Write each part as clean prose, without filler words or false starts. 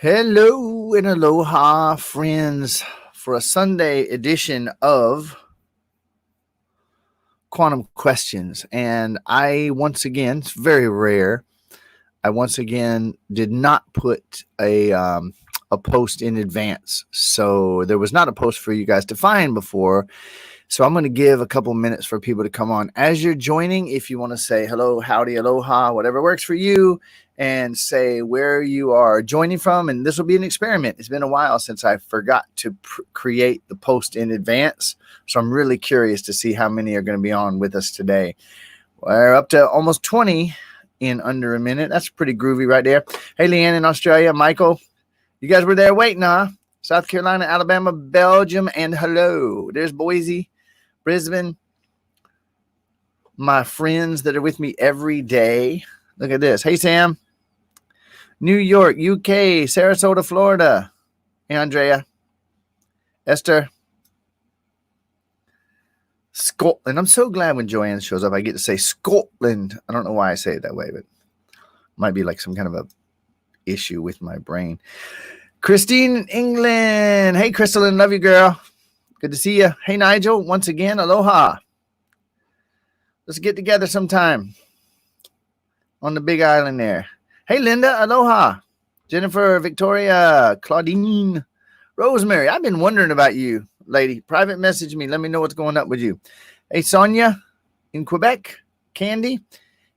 Hello and aloha, friends, for a Sunday edition of Quantum Questions. And once again, it's very rare. I once again did not put a post in advance. So there was not a post for you guys to find before. So I'm going to give a couple minutes for people to come on. As you're joining, if you want to say hello, howdy, aloha, whatever works for you, and say where you are joining from. And this will be an experiment. It's been a while since I forgot to create the post in advance. So I'm really curious to see how many are going to be on with us today. We're up to almost 20 in under a minute. That's pretty groovy right there. Hey, Leanne in Australia. Michael, you guys were there waiting, huh? South Carolina, Alabama, Belgium, and hello. There's Boise, Brisbane. My friends that are with me every day. Look at this. Hey, Sam. New York, UK, Sarasota, Florida. Hey, Andrea. Esther. Scotland. I'm so glad when Joanne shows up, I get to say Scotland. I don't know why I say it that way, but it might be like some kind of a issue with my brain. Christine, England. Hey, Crystalline. Love you, girl. Good to see you. Hey, Nigel. Once again, aloha. Let's get together sometime on the big island there. Hey, Linda. Aloha. Jennifer, Victoria, Claudine, Rosemary. I've been wondering about you, lady. Private message me. Let me know what's going up with you. Hey, Sonia in Quebec. Candy.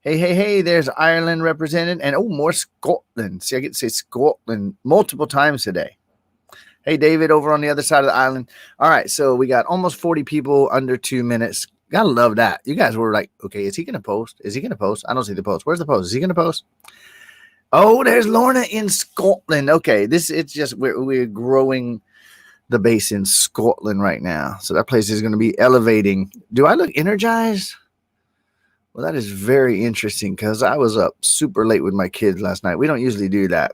Hey. There's Ireland represented. And, more Scotland. See, I get to say Scotland multiple times today. Hey, David, over on the other side of the island. All right, so we got almost 40 people under 2 minutes. Gotta love that. You guys were like, okay, is he going to post? Is he going to post? I don't see the post. Where's the post? Is he going to post? Oh, there's Lorna in Scotland. Okay, it's just we're growing the base in Scotland right now. So that place is going to be elevating. Do I look energized? Well, that is very interesting because I was up super late with my kids last night. We don't usually do that.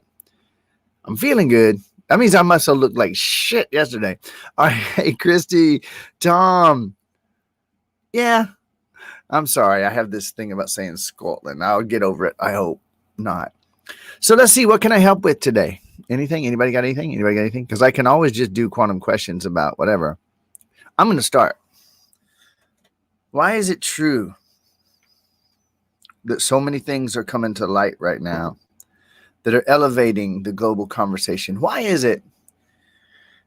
I'm feeling good. That means I must have looked like shit yesterday. All right, hey, Christy, Tom. Yeah, I'm sorry. I have this thing about saying Scotland. I'll get over it. I hope not. So let's see. What can I help with today? Anything? Anybody got anything? Anybody got anything? Because I can always just do quantum questions about whatever. I'm going to start. Why is it true that so many things are coming to light right now that are elevating the global conversation? Why is it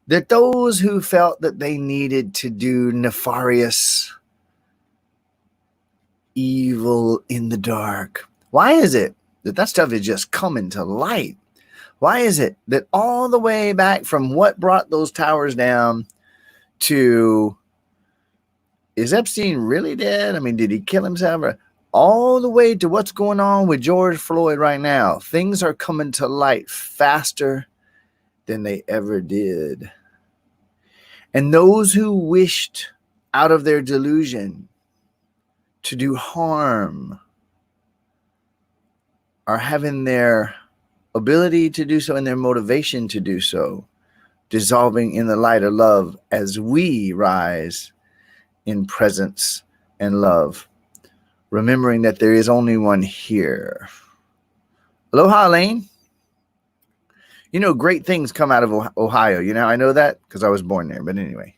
that those who felt that they needed to do nefarious, evil in the dark, why is it that stuff is just coming to light? Why is it that all the way back from what brought those towers down to, is Epstein really dead? I mean, did he kill himself? All the way to what's going on with George Floyd right now, things are coming to light faster than they ever did. And those who wished out of their delusion to do harm are having their ability to do so and their motivation to do so dissolving in the light of love as we rise in presence and love, remembering that there is only one here. Aloha, Elaine. You know, great things come out of Ohio. You know, I know that because I was born there. But anyway,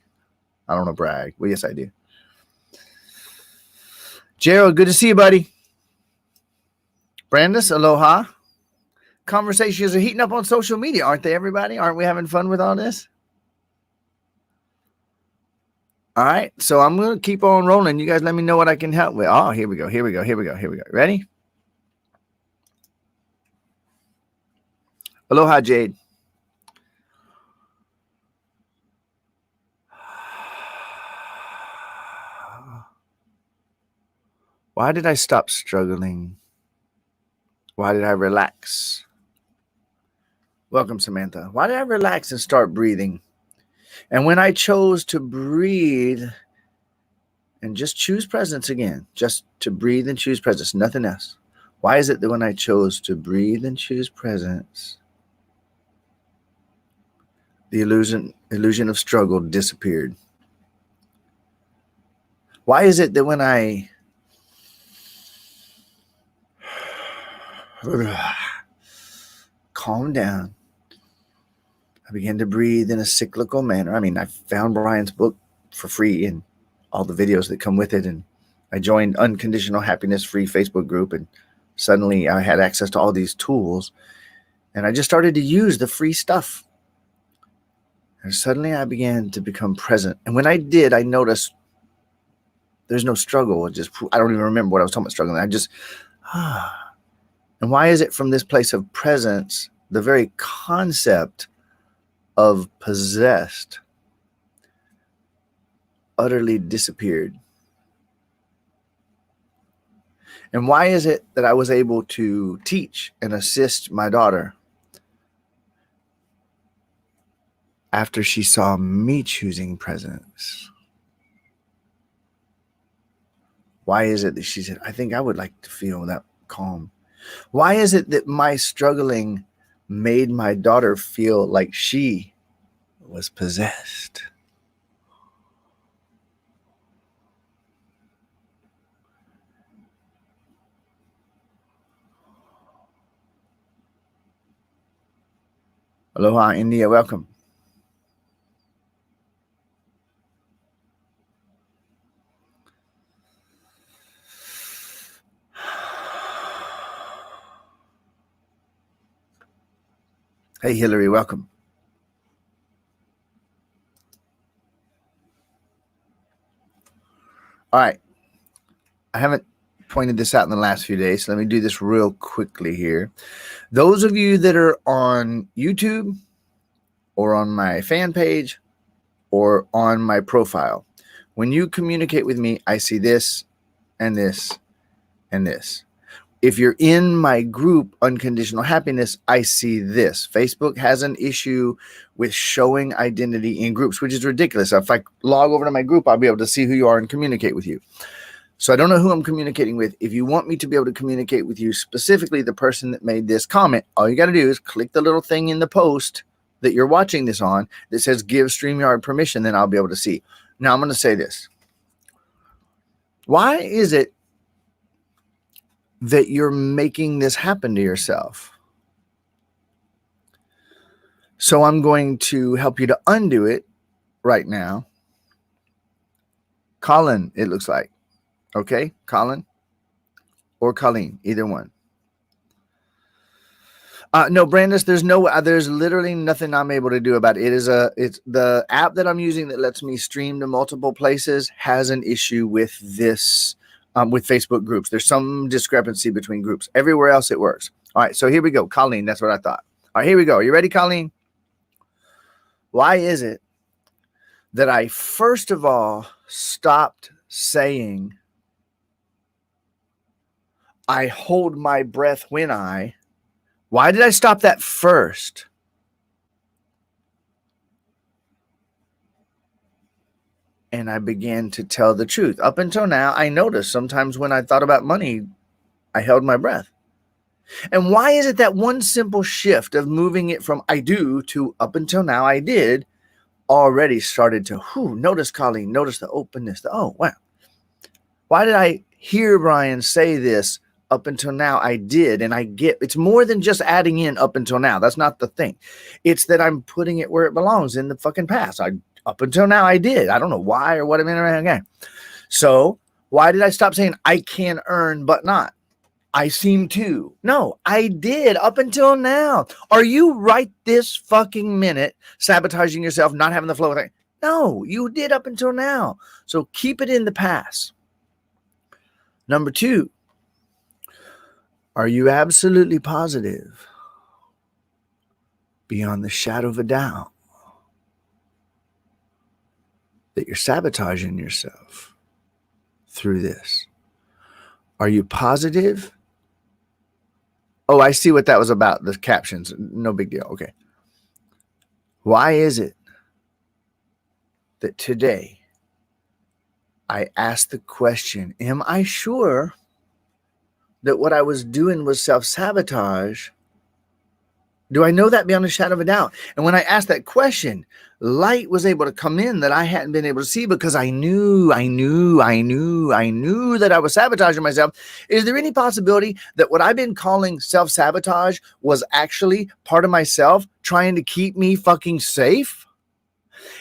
I don't want to brag. Well, yes, I do. Gerald, good to see you, buddy. Brandis, aloha. Conversations are heating up on social media, aren't they, everybody? Aren't we having fun with all this? All right, so I'm going to keep on rolling. You guys let me know what I can help with. Oh, here we go. Ready? Aloha, Jade. Why did I stop struggling? Why did I relax? Welcome, Samantha. Why did I relax and start breathing? And when I chose to breathe and just choose presence again, just to breathe and choose presence, nothing else. Why is it that when I chose to breathe and choose presence, the illusion of struggle disappeared? Why is it that when I calm down I began to breathe in a cyclical manner. I mean, I found Brian's book for free and all the videos that come with it. And I joined Unconditional Happiness free Facebook group. And suddenly I had access to all these tools. And I just started to use the free stuff. And suddenly I began to become present. And when I did, I noticed there's no struggle. I don't even remember what I was talking about struggling. I just, And why is it from this place of presence, the very concept of possessed utterly disappeared? And why is it that I was able to teach and assist my daughter after she saw me choosing presence? Why is it that she said, I think I would like to feel that calm? Why is it that my struggling made my daughter feel like she was possessed? Aloha, India, welcome. Hey, Hillary, welcome. All right. I haven't pointed this out in the last few days, so let me do this real quickly here. Those of you that are on YouTube or on my fan page or on my profile, when you communicate with me, I see this and this and this. If you're in my group, Unconditional Happiness, I see this. Facebook has an issue with showing identity in groups, which is ridiculous. If I log over to my group, I'll be able to see who you are and communicate with you. So I don't know who I'm communicating with. If you want me to be able to communicate with you, specifically the person that made this comment, all you got to do is click the little thing in the post that you're watching this on that says give StreamYard permission, then I'll be able to see. Now I'm going to say this. Why is it that you're making this happen to yourself? So I'm going to help you to undo it right now. Colin, it looks like. Okay, Colin or Colleen, either one. No, Brandis, there's literally nothing I'm able to do about it. It's the app that I'm using that lets me stream to multiple places has an issue with this, with Facebook groups. There's some discrepancy between groups. Everywhere else it works. All right, so here we go. Colleen, that's what I thought. All right, here we go. You ready, Colleen? Why is it that I first of all stopped saying I hold my breath when why did I stop that first? And I began to tell the truth. Up until now, I noticed sometimes when I thought about money, I held my breath. And why is it that one simple shift of moving it from I do to up until now I did already started to, notice, Colleen, notice the openness. Oh, wow. Why did I hear Brian say this? Up until now, I did. And I get it's more than just adding in up until now. That's not the thing. It's that I'm putting it where it belongs in the fucking past. Up until now, I did. I don't know why or what I mean. Okay. So why did I stop saying I can earn but not? I seem to. No, I did up until now. Are you right this fucking minute sabotaging yourself, not having the flow? No, you did up until now. So keep it in the past. Number 2, are you absolutely positive, beyond the shadow of a doubt, that you're sabotaging yourself through this? Are you positive? Oh, I see what that was about. The captions. No big deal. Okay. Why is it that today I asked the question, am I sure that what I was doing was self-sabotage Do I know that beyond a shadow of a doubt? And when I asked that question, light was able to come in that I hadn't been able to see because I knew that I was sabotaging myself. Is there any possibility that what I've been calling self-sabotage was actually part of myself trying to keep me fucking safe?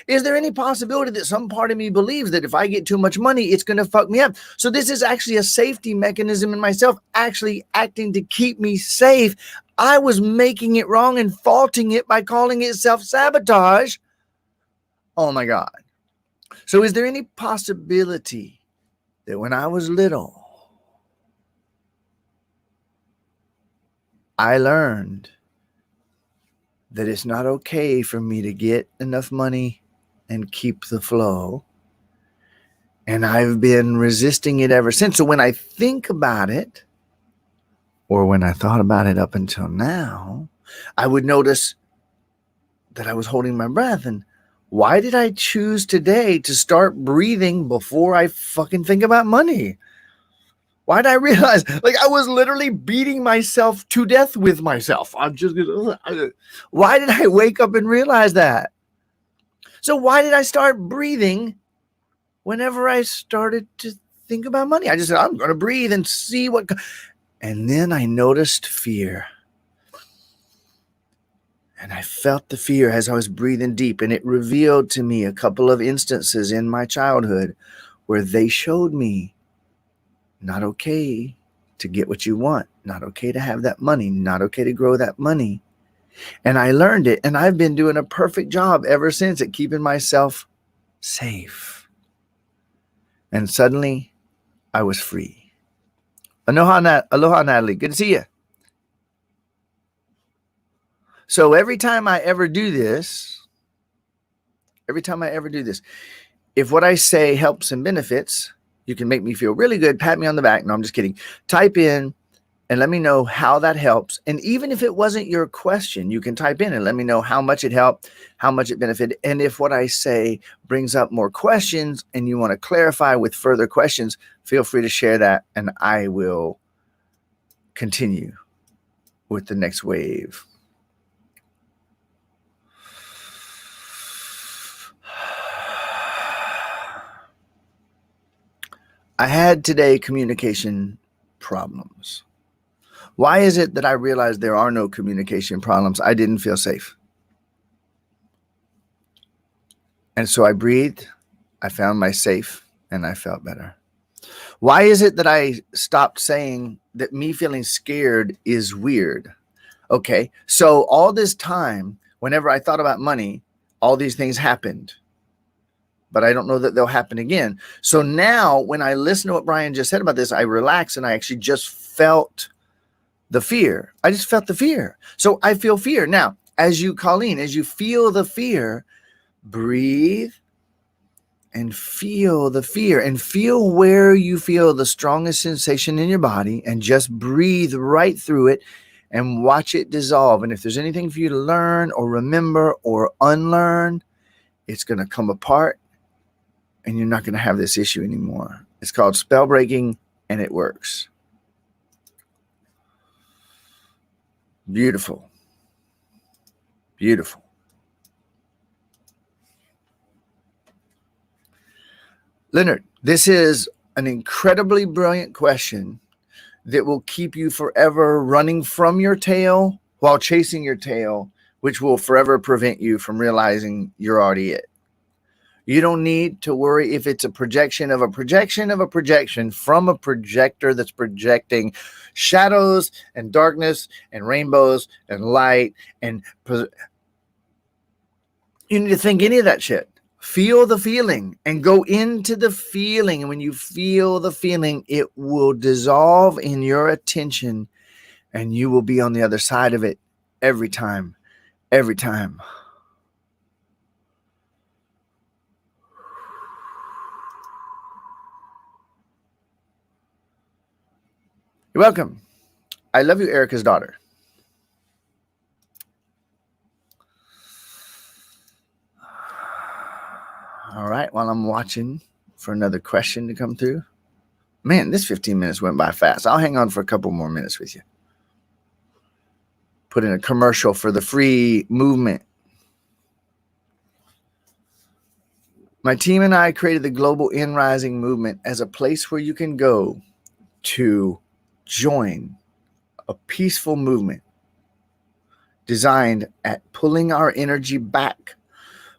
Is there any possibility that some part of me believes that if I get too much money, it's going to fuck me up? So this is actually a safety mechanism in myself, actually acting to keep me safe. I was making it wrong and faulting it by calling it self-sabotage. Oh my God. So is there any possibility that when I was little, I learned that it's not okay for me to get enough money and keep the flow? And I've been resisting it ever since. So when I think about it, or when I thought about it up until now, I would notice that I was holding my breath. And why did I choose today to start breathing before I fucking think about money? Why did I realize, like, I was literally beating myself to death with myself? Why did I wake up and realize that? So why did I start breathing whenever I started to think about money? I just said, I'm going to breathe and see what. And then I noticed fear. And I felt the fear as I was breathing deep. And it revealed to me a couple of instances in my childhood where they showed me not okay to get what you want, not okay to have that money, not okay to grow that money. And I learned it. And I've been doing a perfect job ever since at keeping myself safe. And suddenly I was free. Aloha, Natalie. Good to see you. So every time I ever do this, if what I say helps and benefits, you can make me feel really good. Pat me on the back. No, I'm just kidding. Type in and let me know how that helps. And even if it wasn't your question, you can type in and let me know how much it helped, how much it benefited. And if what I say brings up more questions and you want to clarify with further questions, feel free to share that and I will continue with the next wave. I had today communication problems. Why is it that I realized there are no communication problems? I didn't feel safe. And so I breathed, I found my safe, and I felt better. Why is it that I stopped saying that me feeling scared is weird? Okay, so all this time, whenever I thought about money, all these things happened. But I don't know that they'll happen again. So now when I listen to what Brian just said about this, I relax and I actually just felt the fear. I just felt the fear. So I feel fear. Now, as you, Colleen, as you feel the fear, breathe and feel the fear and feel where you feel the strongest sensation in your body and just breathe right through it and watch it dissolve. And if there's anything for you to learn or remember or unlearn, it's going to come apart. And you're not going to have this issue anymore. It's called spell breaking, and it works. Beautiful. Beautiful. Leonard, this is an incredibly brilliant question that will keep you forever running from your tail while chasing your tail, which will forever prevent you from realizing you're already it. You don't need to worry if it's a projection of a projection of a projection from a projector that's projecting shadows and darkness and rainbows and light. And you need to think any of that shit. Feel the feeling and go into the feeling. And when you feel the feeling, it will dissolve in your attention and you will be on the other side of it every time. Every time. You're welcome. I love you, Erica's daughter. All right, while I'm watching for another question to come through. Man, this 15 minutes went by fast. I'll hang on for a couple more minutes with you. put in a commercial for the free movement. My team and I created the global INRising movement as a place where you can go to join a peaceful movement designed at pulling our energy back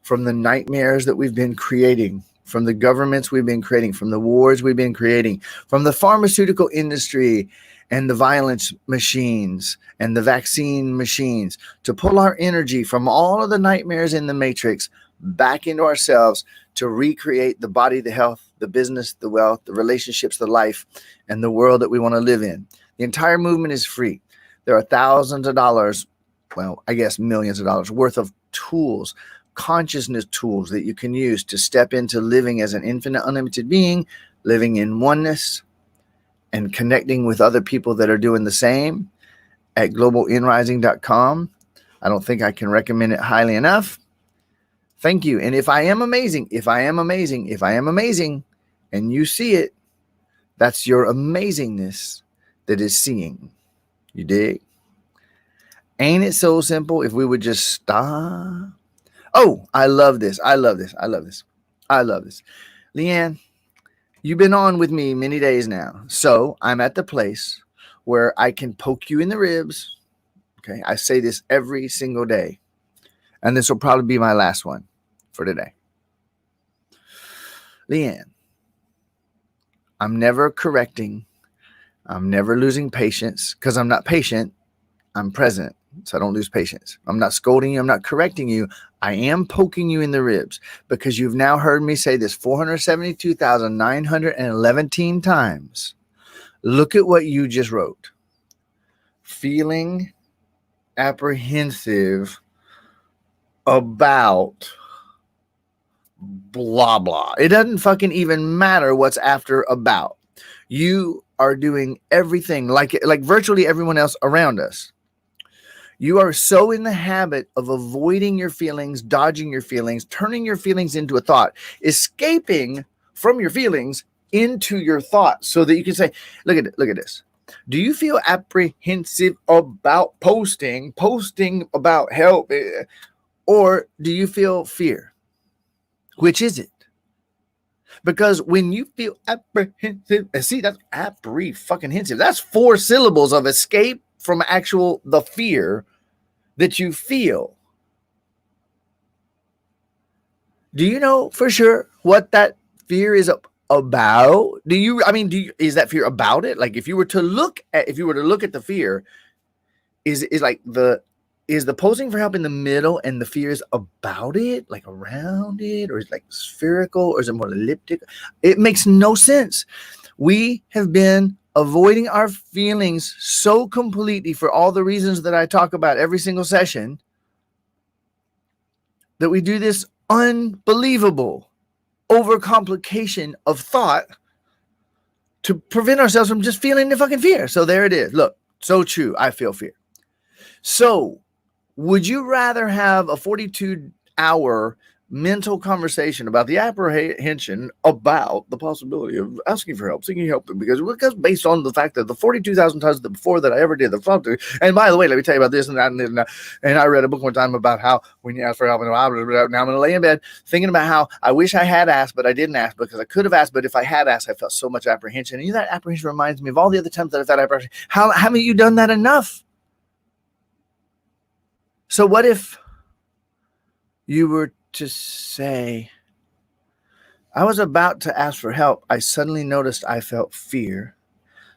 from the nightmares that we've been creating, from the governments we've been creating, from the wars we've been creating, from the pharmaceutical industry and the violence machines and the vaccine machines, to pull our energy from all of the nightmares in the matrix back into ourselves to recreate the body, the health, the business, the wealth, the relationships, the life, and the world that we want to live in. The entire movement is free. There are thousands of dollars, well, I guess millions of dollars worth of tools, consciousness tools that you can use to step into living as an infinite, unlimited being, living in oneness and connecting with other people that are doing the same at globalinrising.com. I don't think I can recommend it highly enough. Thank you. And if I am amazing, and you see it, that's your amazingness that is seeing. You dig? Ain't it so simple if we would just stop? Oh, I love this. Leanne, you've been on with me many days now. So I'm at the place where I can poke you in the ribs. Okay. I say this every single day. And this will probably be my last one for today. Leanne, I'm never correcting. I'm never losing patience because I'm not patient. I'm present. So I don't lose patience. I'm not scolding you. I'm not correcting you. I am poking you in the ribs because you've now heard me say this 472,911 times. Look at what you just wrote. Feeling apprehensive about blah, blah. It doesn't fucking even matter what's after about. You are doing everything like virtually everyone else around us. You are so in the habit of avoiding your feelings, dodging your feelings, turning your feelings into a thought, escaping from your feelings into your thoughts so that you can say, look at this. Do you feel apprehensive about posting about help, or do you feel fear? Which is it? Because when you feel apprehensive, see, that's apprehensive. That's 4 syllables of escape from the fear that you feel. Do you know for sure what that fear is about? Is that fear about it? Like if you were to look at the fear, is the posing for help in the middle and the fear is about it, like around it, or is it like spherical, or is it more elliptic? It makes no sense. We have been avoiding our feelings so completely for all the reasons that I talk about every single session that we do this unbelievable overcomplication of thought to prevent ourselves from just feeling the fucking fear. So there it is. Look, so true. I feel fear. So would you rather have a 42-hour mental conversation about the apprehension about the possibility of asking for help, seeking help, because based on the fact that the 42,000 times before that I ever did the phone, and by the way, let me tell you about this and that, and I read a book one time about how when you ask for help, and now I'm going to lay in bed thinking about how I wish I had asked, but I didn't ask because I could have asked, but if I had asked, I felt so much apprehension, and that apprehension reminds me of all the other times that I felt apprehension. How haven't you done that enough? So what if you were to say, I was about to ask for help. I suddenly noticed I felt fear.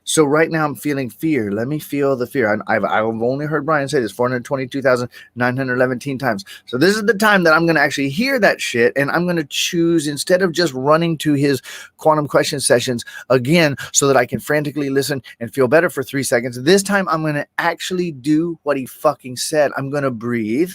So right now I'm feeling fear. Let me feel the fear. I've only heard Brian say this 422,911 times. So this is the time that I'm going to actually hear that shit. And I'm going to choose, instead of just running to his quantum question sessions again, so that I can frantically listen and feel better for 3 seconds. This time I'm going to actually do what he fucking said. I'm going to breathe.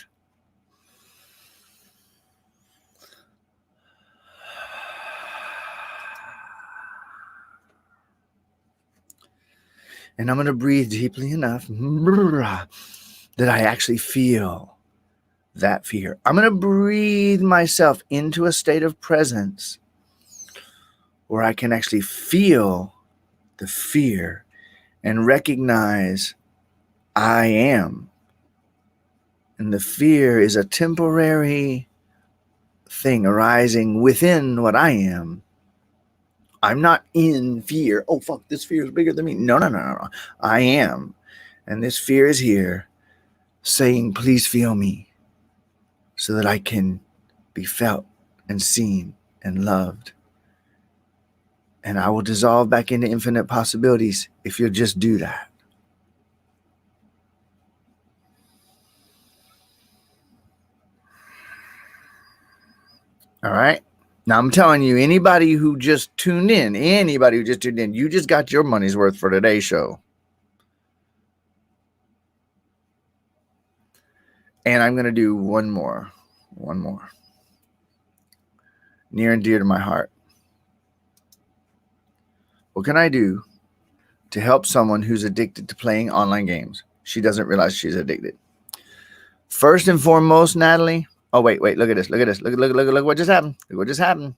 And I'm going to breathe deeply enough that I actually feel that fear. I'm going to breathe myself into a state of presence where I can actually feel the fear and recognize I am And the fear is a temporary thing arising within what I am. I'm not in fear. Oh, fuck, this fear is bigger than me. No. I am. And this fear is here saying, please feel me so that I can be felt and seen and loved. And I will dissolve back into infinite possibilities if you'll just do that. All right. Now I'm telling you, anybody who just tuned in, you just got your money's worth for today's show. And I'm going to do one more. Near and dear to my heart. What can I do to help someone who's addicted to playing online games? She doesn't realize she's addicted. First and foremost, Natalie. Oh, wait. Look at this. Look what just happened. Look what just happened.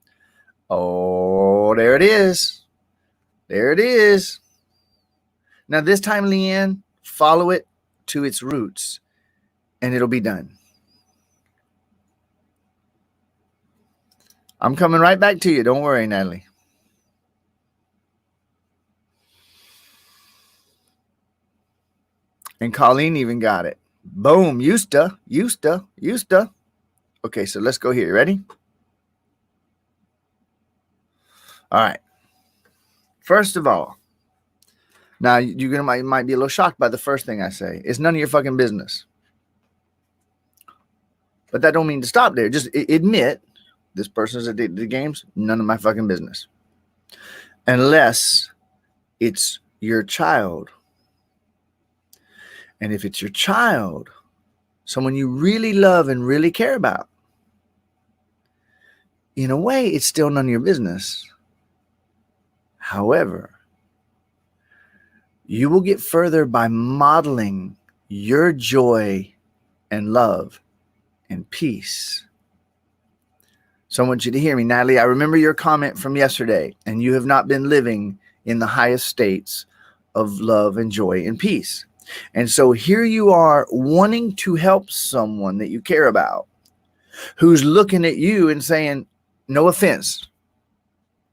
Oh, there it is. Now, this time, Leanne, follow it to its roots, and it'll be done. I'm coming right back to you. Don't worry, Natalie. And Colleen even got it. Boom. Used to. Okay, so let's go here. Ready? All right. First of all, now you're might be a little shocked by the first thing I say. It's none of your fucking business. But that don't mean to stop there. Just admit this person's addicted to games. None of my fucking business. Unless it's your child. And if it's your child, someone you really love and really care about, in a way, it's still none of your business. However, you will get further by modeling your joy and love and peace. So I want you to hear me, Natalie. I remember your comment from yesterday, and you have not been living in the highest states of love and joy and peace. And so here you are wanting to help someone that you care about who's looking at you and saying, no offense.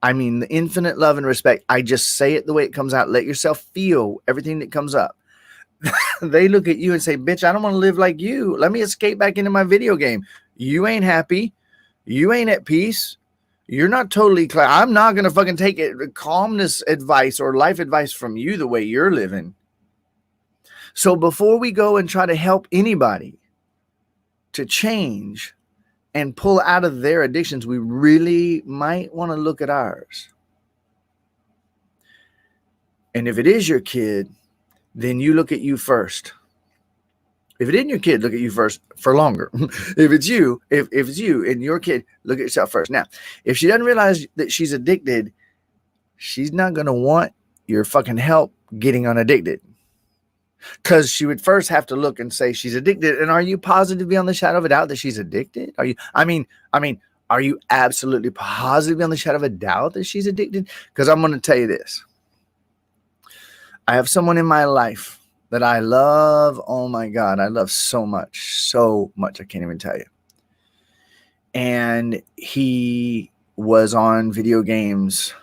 I mean, the infinite love and respect. I just say it the way it comes out. Let yourself feel everything that comes up. They look at you and say, bitch, I don't want to live like you. Let me escape back into my video game. You ain't happy. You ain't at peace. You're not totally clear. I'm not going to fucking take it, calmness advice or life advice from you the way you're living. So before we go and try to help anybody to change and pull out of their addictions, we really might want to look at ours. And if it is your kid, then you look at you first. If it isn't your kid, look at you first for longer. If it's you and your kid, look at yourself first. Now, if she doesn't realize that she's addicted, she's not going to want your fucking help getting unaddicted. Because she would first have to look and say she's addicted. And are you positive beyond the shadow of a doubt that she's addicted? Are you, are you absolutely positive beyond the shadow of a doubt that she's addicted? Because I'm going to tell you this. I have someone in my life that I love. Oh my God, I love so much. I can't even tell you. And he was on video games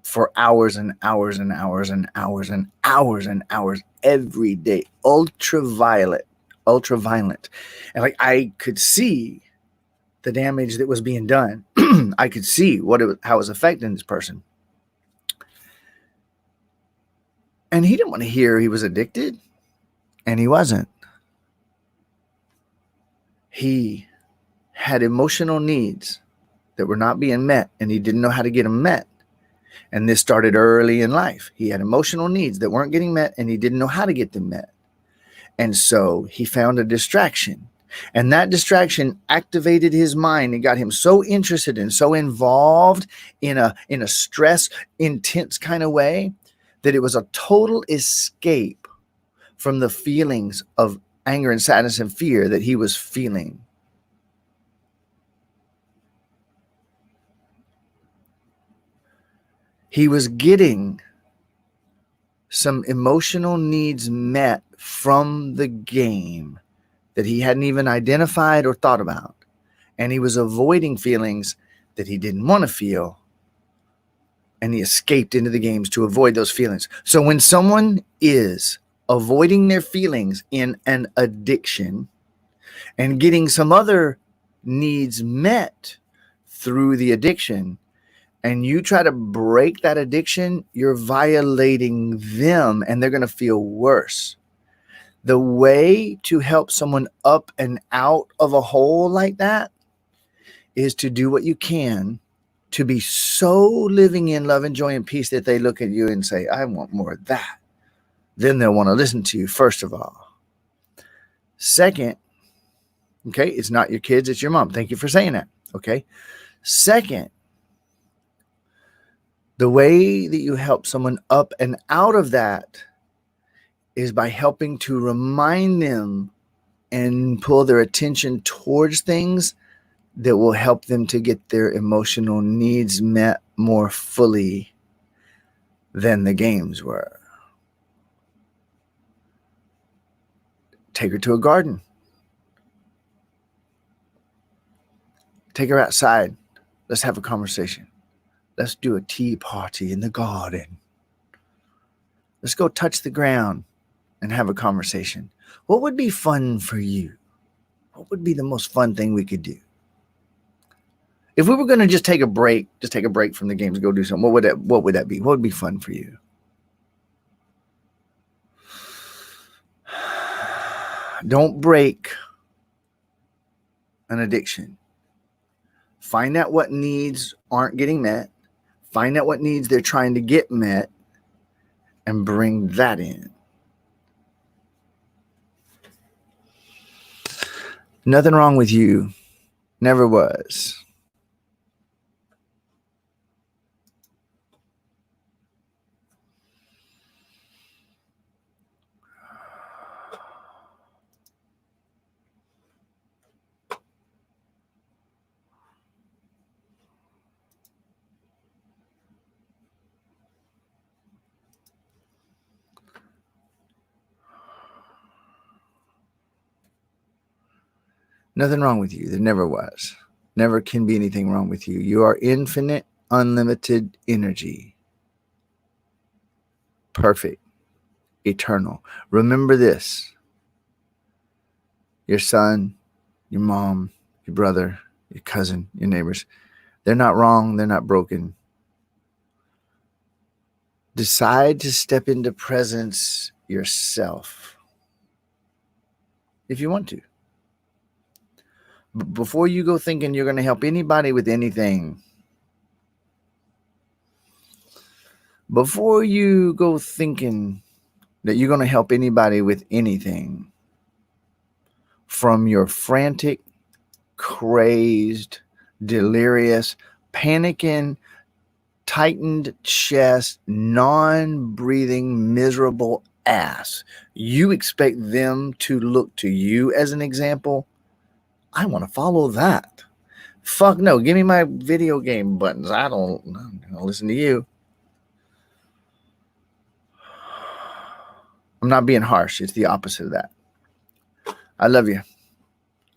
for hours and hours and hours and hours and hours and hours every day. Ultra violent. And like, I could see the damage that was being done. I could see how it was affecting this person. And he didn't want to hear he was addicted. And he wasn't. He had emotional needs that were not being met, and he didn't know how to get them met. And this started early in life. He had emotional needs that weren't getting met, and he didn't know how to get them met. And so he found a distraction. And that distraction activated his mind and got him so interested and so involved in a stress, intense kind of way that it was a total escape from the feelings of anger and sadness and fear that he was feeling. He was getting some emotional needs met from the game that he hadn't even identified or thought about. And he was avoiding feelings that he didn't want to feel. And he escaped into the games to avoid those feelings. So when someone is avoiding their feelings in an addiction and getting some other needs met through the addiction, and you try to break that addiction, you're violating them and they're going to feel worse. The way to help someone up and out of a hole like that is to do what you can to be so living in love and joy and peace that they look at you and say, I want more of that. Then they'll want to listen to you, first of all. Second, okay, it's not your kids, it's your mom. Thank you for saying that. Okay. Second, the way that you help someone up and out of that is by helping to remind them and pull their attention towards things that will help them to get their emotional needs met more fully than the games were. Take her to a garden. Take her outside. Let's have a conversation. Let's do a tea party in the garden. Let's go touch the ground and have a conversation. What would be fun for you? What would be the most fun thing we could do? If we were going to just take a break from the games, go do something, what would that be? What would be fun for you? Don't break an addiction. Find out what needs aren't getting met. Find out what needs they're trying to get met and bring that in. Nothing wrong with you. Never was. Nothing wrong with you. There never was. Never can be anything wrong with you. You are infinite, unlimited energy. Perfect. Eternal. Remember this. Your son, your mom, your brother, your cousin, your neighbors, they're not wrong. They're not broken. Decide to step into presence yourself if you want to. Before you go thinking you're going to help anybody with anything, before you go thinking that you're going to help anybody with anything, from your frantic, crazed, delirious, panicking, tightened chest, non-breathing, miserable ass, you expect them to look to you as an example? I want to follow that. Fuck no. Give me my video game buttons. I don't listen to you. I'm not being harsh. It's the opposite of that. I love you.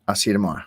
I'll see you tomorrow.